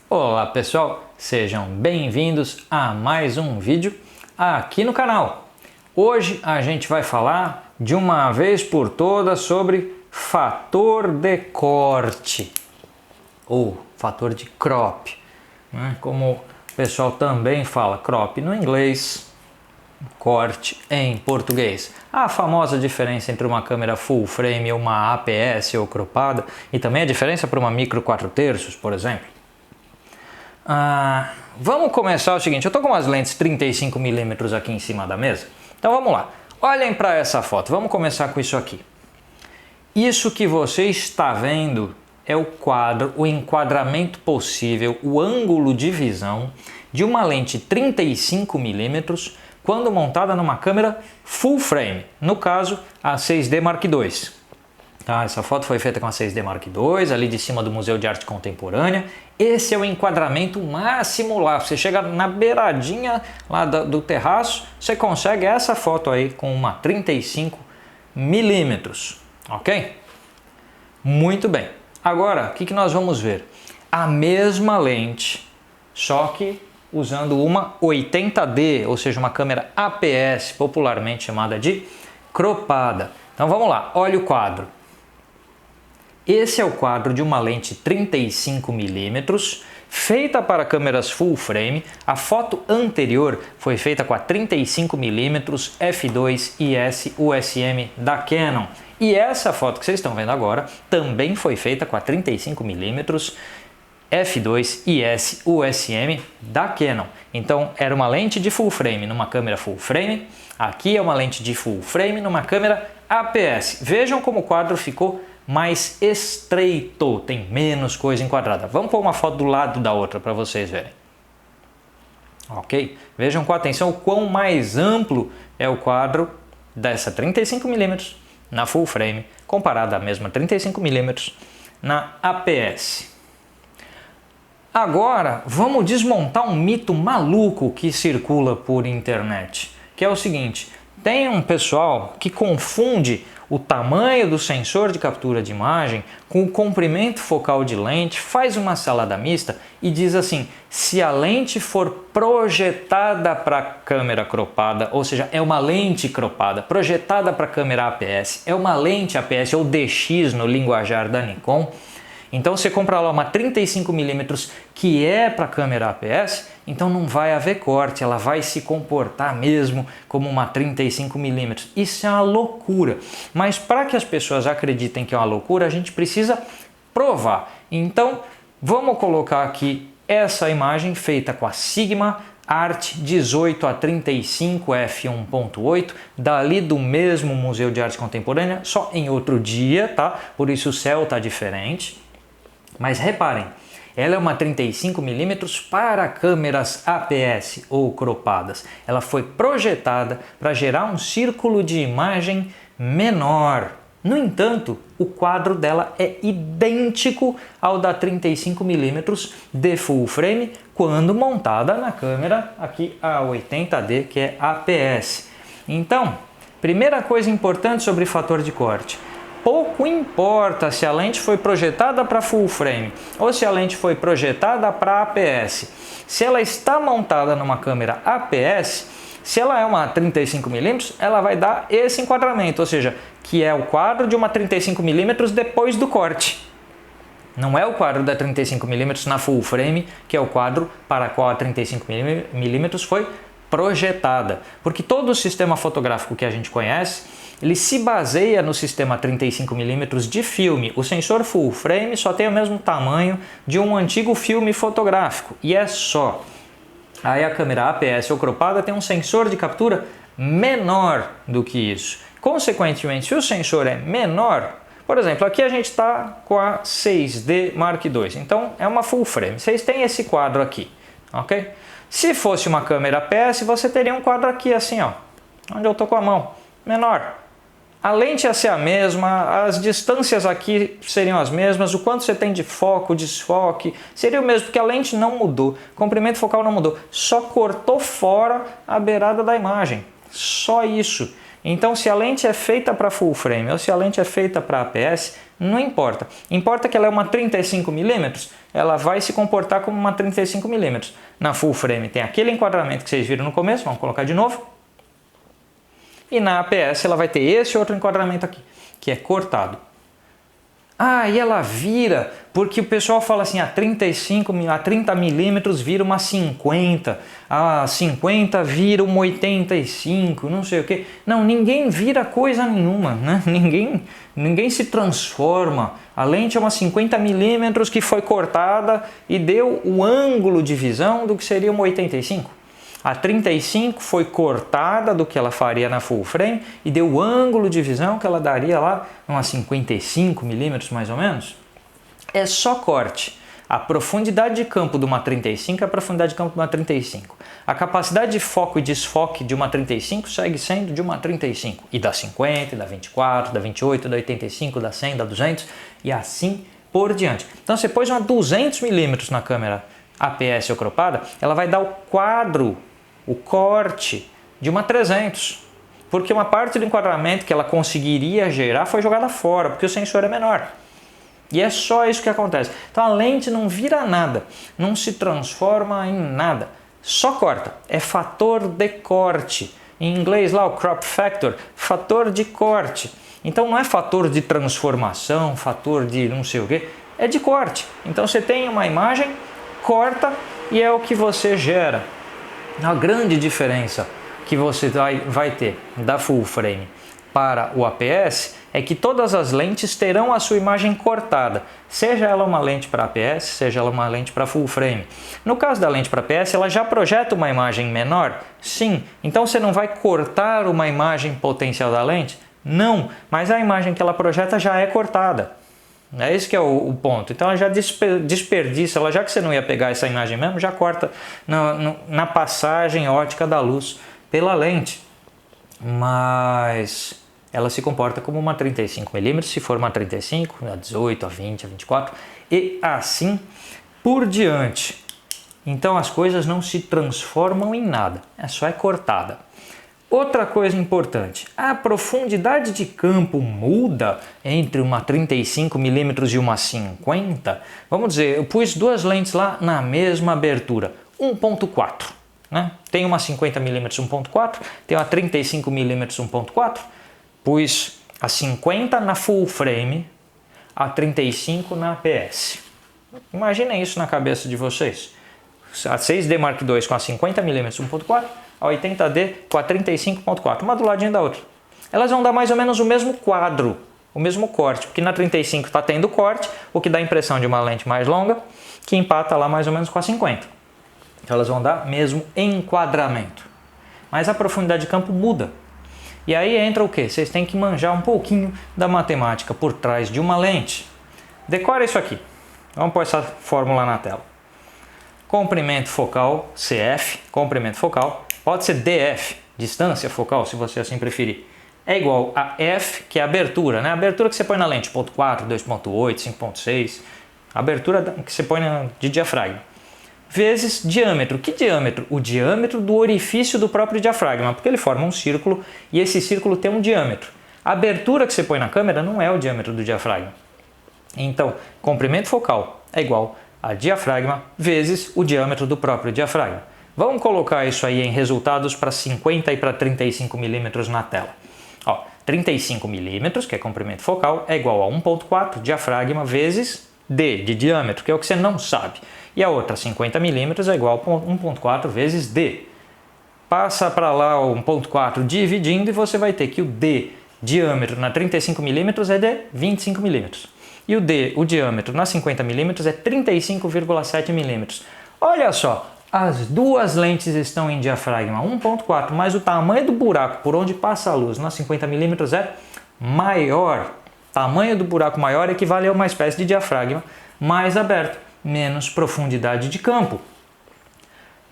Olá pessoal, sejam bem-vindos a mais um vídeo aqui no canal. Hoje a gente vai falar de uma vez por todas sobre fator de corte ou fator de crop, né? Como o pessoal também fala crop no inglês, corte em português. A famosa diferença entre uma câmera full frame e uma APS ou cropada, e também a diferença para uma micro 4/3, por exemplo. Vamos começar o seguinte, eu estou com umas lentes 35mm aqui em cima da mesa, então vamos lá, olhem para essa foto, vamos começar com isso aqui. Isso que você está vendo é o quadro, o enquadramento possível, o ângulo de visão de uma lente 35mm quando montada numa câmera full frame, no caso a 6D Mark II. Tá, essa foto foi feita com a 6D Mark II, ali de cima do Museu de Arte Contemporânea. Esse é o enquadramento máximo lá. Você chega na beiradinha lá do terraço, você consegue essa foto aí com uma 35mm, ok? Muito bem. Agora, o que nós vamos ver? A mesma lente, só que usando uma 80D, ou seja, uma câmera APS, popularmente chamada de cropada. Então vamos lá, olha o quadro. Esse é o quadro de uma lente 35mm, feita para câmeras full frame. A foto anterior foi feita com a 35mm f2.IS USM da Canon. E essa foto que vocês estão vendo agora também foi feita com a 35mm f2.IS USM da Canon. Então era uma lente de full frame numa câmera full frame. Aqui é uma lente de full frame numa câmera APS. Vejam como o quadro ficou mais estreito, tem menos coisa enquadrada. Vamos pôr uma foto do lado da outra para vocês verem. Ok? Vejam com atenção o quão mais amplo é o quadro dessa 35mm na full frame comparado à mesma 35mm na APS. Agora vamos desmontar um mito maluco que circula por internet, que é o seguinte: tem um pessoal que confunde o tamanho do sensor de captura de imagem com o comprimento focal de lente, faz uma salada mista e diz assim: se a lente for projetada para câmera cropada, ou seja, é uma lente cropada, projetada para câmera APS, é uma lente APS ou DX no linguajar da Nikon. Então você compra lá uma 35mm que é para câmera APS, então não vai haver corte, ela vai se comportar mesmo como uma 35mm. Isso é uma loucura, mas para que as pessoas acreditem que é uma loucura, a gente precisa provar. Então vamos colocar aqui essa imagem feita com a Sigma Art 18-35 f1.8, dali do mesmo Museu de Arte Contemporânea, só em outro dia, tá? Por isso o céu tá diferente. Mas reparem, ela é uma 35mm para câmeras APS ou cropadas. Ela foi projetada para gerar um círculo de imagem menor. No entanto, o quadro dela é idêntico ao da 35mm de full frame quando montada na câmera aqui a 80D, que é APS. Então, primeira coisa importante sobre fator de corte. Pouco importa se a lente foi projetada para full frame ou se a lente foi projetada para APS. Se ela está montada numa câmera APS, se ela é uma 35mm, ela vai dar esse enquadramento, ou seja, que é o quadro de uma 35mm depois do corte. Não é o quadro da 35mm na full frame, que é o quadro para a qual a 35mm foi projetada. Porque todo o sistema fotográfico que a gente conhece, ele se baseia no sistema 35mm de filme. O sensor full frame só tem o mesmo tamanho de um antigo filme fotográfico e é só. Aí a câmera APS ou cropada tem um sensor de captura menor do que isso. Consequentemente, se o sensor é menor, por exemplo, aqui a gente está com a 6D Mark II, então é uma full frame. Vocês têm esse quadro aqui, ok? Se fosse uma câmera APS, você teria um quadro aqui assim, ó, onde eu estou com a mão, menor. A lente ia ser a mesma, as distâncias aqui seriam as mesmas, o quanto você tem de foco, desfoque, seria o mesmo, porque a lente não mudou, o comprimento focal não mudou, só cortou fora a beirada da imagem, só isso. Então, se a lente é feita para full frame ou se a lente é feita para APS, não importa. Importa que ela é uma 35mm, ela vai se comportar como uma 35mm. Na full frame tem aquele enquadramento que vocês viram no começo, vamos colocar de novo. E na APS ela vai ter esse outro enquadramento aqui, que é cortado. Ah, e ela vira, porque o pessoal fala assim, a 30mm vira uma 50, a 50 vira uma 85, não sei o que. Não, ninguém vira coisa nenhuma, né? Ninguém se transforma. A lente é uma 50mm que foi cortada e deu o ângulo de visão do que seria uma 85. A 35 foi cortada do que ela faria na full frame e deu o ângulo de visão que ela daria lá, umas 55mm mais ou menos. É só corte. A profundidade de campo de uma 35 é a profundidade de campo de uma 35. A capacidade de foco e desfoque de uma 35 segue sendo de uma 35. E da 50, da 24, da 28, da 85, da 100, da 200 e assim por diante. Então você pôs uma 200mm na câmera APS ou cropada, ela vai dar o quadro, o corte de uma 300, porque uma parte do enquadramento que ela conseguiria gerar foi jogada fora, porque o sensor é menor. E é só isso que acontece. Então a lente não vira nada, não se transforma em nada, só corta. É fator de corte. Em inglês lá o crop factor, fator de corte. Então não é fator de transformação, fator de não sei o que, é de corte. Então você tem uma imagem, corta e é o que você gera. A grande diferença que você vai ter da full frame para o APS é que todas as lentes terão a sua imagem cortada, seja ela uma lente para APS, seja ela uma lente para full frame. No caso da lente para APS, ela já projeta uma imagem menor? Sim. Então você não vai cortar uma imagem potencial da lente? Não, mas a imagem que ela projeta já é cortada. É esse que é o ponto. Então ela já desperdiça, já que você não ia pegar essa imagem mesmo, já corta na passagem óptica da luz pela lente. Mas ela se comporta como uma 35mm, se for uma 35, a 18, a 20, a 24 e assim por diante. Então as coisas não se transformam em nada, só é cortada. Outra coisa importante, a profundidade de campo muda entre uma 35mm e uma 50. Vamos dizer, eu pus duas lentes lá na mesma abertura, 1.4. Né? Tem uma 50mm 1.4, tem uma 35mm 1.4. Pus a 50 na full frame, a 35 na APS. Imaginem isso na cabeça de vocês. A 6D Mark II com a 50mm 1.4, a 80D com a 35.4, uma do ladinho da outra. Elas vão dar mais ou menos o mesmo quadro, o mesmo corte, porque na 35 está tendo corte, o que dá a impressão de uma lente mais longa, que empata lá mais ou menos com a 50. Então elas vão dar mesmo enquadramento. Mas a profundidade de campo muda. E aí entra o que? Vocês têm que manjar um pouquinho da matemática por trás de uma lente. Decora isso aqui. Vamos pôr essa fórmula na tela. Comprimento focal, CF, comprimento focal, pode ser DF, distância focal, se você assim preferir, é igual a F, que é a abertura, né? A abertura que você põe na lente, 0.4, 2.8, 5.6, a abertura que você põe de diafragma, vezes diâmetro. Que diâmetro? O diâmetro do orifício do próprio diafragma, porque ele forma um círculo e esse círculo tem um diâmetro. A abertura que você põe na câmera não é o diâmetro do diafragma. Então, comprimento focal é igual a diafragma vezes o diâmetro do próprio diafragma. Vamos colocar isso aí em resultados para 50 e para 35mm na tela. 35mm, que é comprimento focal, é igual a 1.4 diafragma vezes D, de diâmetro, que é o que você não sabe. E a outra, 50mm, é igual a 1.4 vezes D. Passa para lá o 1.4 dividindo e você vai ter que o D, diâmetro na 35mm é de 25mm. E o diâmetro na 50mm é 35,7mm. Olha só, as duas lentes estão em diafragma 1.4, mas o tamanho do buraco por onde passa a luz na 50mm é maior. Tamanho do buraco maior equivale a uma espécie de diafragma mais aberto, menos profundidade de campo.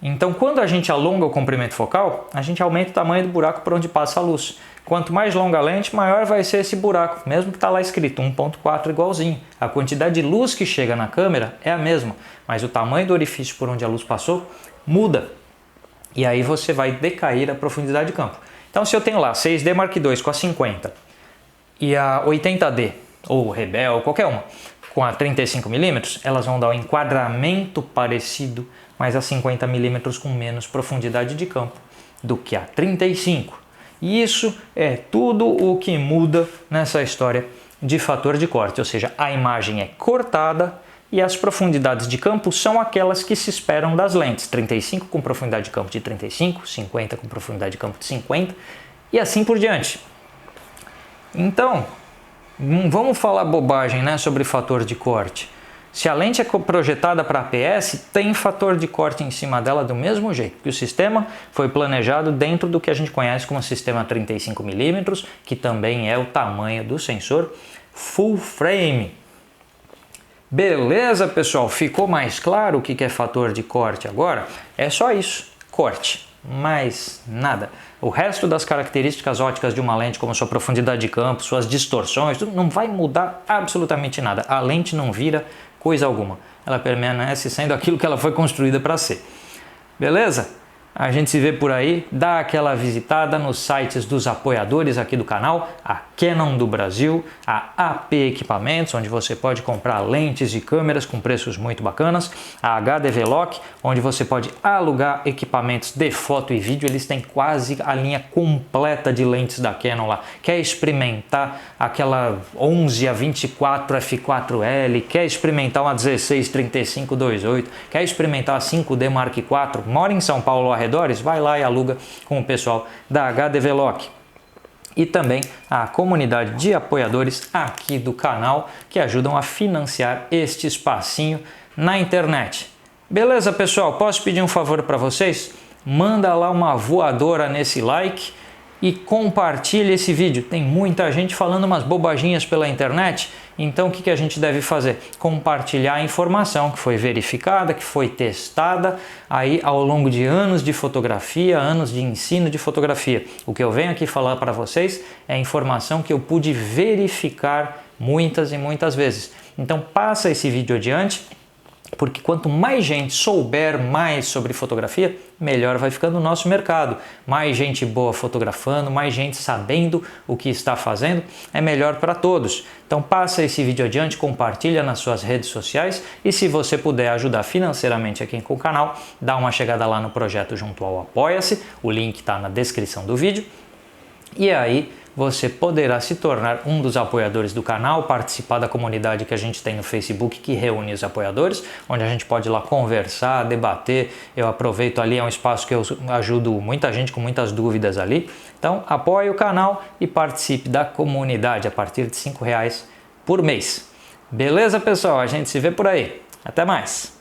Então, quando a gente alonga o comprimento focal, a gente aumenta o tamanho do buraco por onde passa a luz. Quanto mais longa a lente, maior vai ser esse buraco, mesmo que está lá escrito 1.4 igualzinho. A quantidade de luz que chega na câmera é a mesma, mas o tamanho do orifício por onde a luz passou muda. E aí você vai decair a profundidade de campo. Então se eu tenho lá 6D Mark II com a 50 e a 80D, ou Rebel, qualquer uma, com a 35mm, elas vão dar um enquadramento parecido, mas a 50mm com menos profundidade de campo do que a 35. E isso é tudo o que muda nessa história de fator de corte, ou seja, a imagem é cortada e as profundidades de campo são aquelas que se esperam das lentes, 35 com profundidade de campo de 35, 50 com profundidade de campo de 50 e assim por diante. Então, vamos falar bobagem, né, sobre fator de corte. Se a lente é projetada para APS, tem fator de corte em cima dela do mesmo jeito, porque o sistema foi planejado dentro do que a gente conhece como sistema 35mm, que também é o tamanho do sensor full frame. Beleza, pessoal? Ficou mais claro o que é fator de corte agora? É só isso, corte, mais nada. O resto das características ópticas de uma lente, como sua profundidade de campo, suas distorções, tudo não vai mudar absolutamente nada. A lente não vira coisa alguma. Ela permanece sendo aquilo que ela foi construída para ser. Beleza? A gente se vê por aí, dá aquela visitada nos sites dos apoiadores aqui do canal, a Canon do Brasil, a AP Equipamentos, onde você pode comprar lentes e câmeras com preços muito bacanas, a HDVLOC, onde você pode alugar equipamentos de foto e vídeo, eles têm quase a linha completa de lentes da Canon lá. Quer experimentar aquela 11 a 24 f4L, quer experimentar uma 16-35-28, quer experimentar a 5D Mark IV, mora em São Paulo arredores, vai lá e aluga com o pessoal da HDVLOC. E também a comunidade de apoiadores aqui do canal que ajudam a financiar este espacinho na internet. Beleza, pessoal? Posso pedir um favor para vocês? Manda lá uma voadora nesse like e compartilhe esse vídeo. Tem muita gente falando umas bobaginhas pela internet, então o que a gente deve fazer? Compartilhar a informação que foi verificada, que foi testada aí ao longo de anos de fotografia, anos de ensino de fotografia. O que eu venho aqui falar para vocês é informação que eu pude verificar muitas e muitas vezes. Então passa esse vídeo adiante, porque quanto mais gente souber mais sobre fotografia, melhor vai ficando o nosso mercado. Mais gente boa fotografando, mais gente sabendo o que está fazendo, é melhor para todos. Então passa esse vídeo adiante, compartilha nas suas redes sociais e se você puder ajudar financeiramente aqui com o canal, dá uma chegada lá no projeto junto ao Apoia-se, o link está na descrição do vídeo. E aí você poderá se tornar um dos apoiadores do canal, participar da comunidade que a gente tem no Facebook que reúne os apoiadores, onde a gente pode ir lá conversar, debater. Eu aproveito ali, é um espaço que eu ajudo muita gente com muitas dúvidas ali. Então apoie o canal e participe da comunidade a partir de R$ 5 por mês. Beleza, pessoal? A gente se vê por aí. Até mais!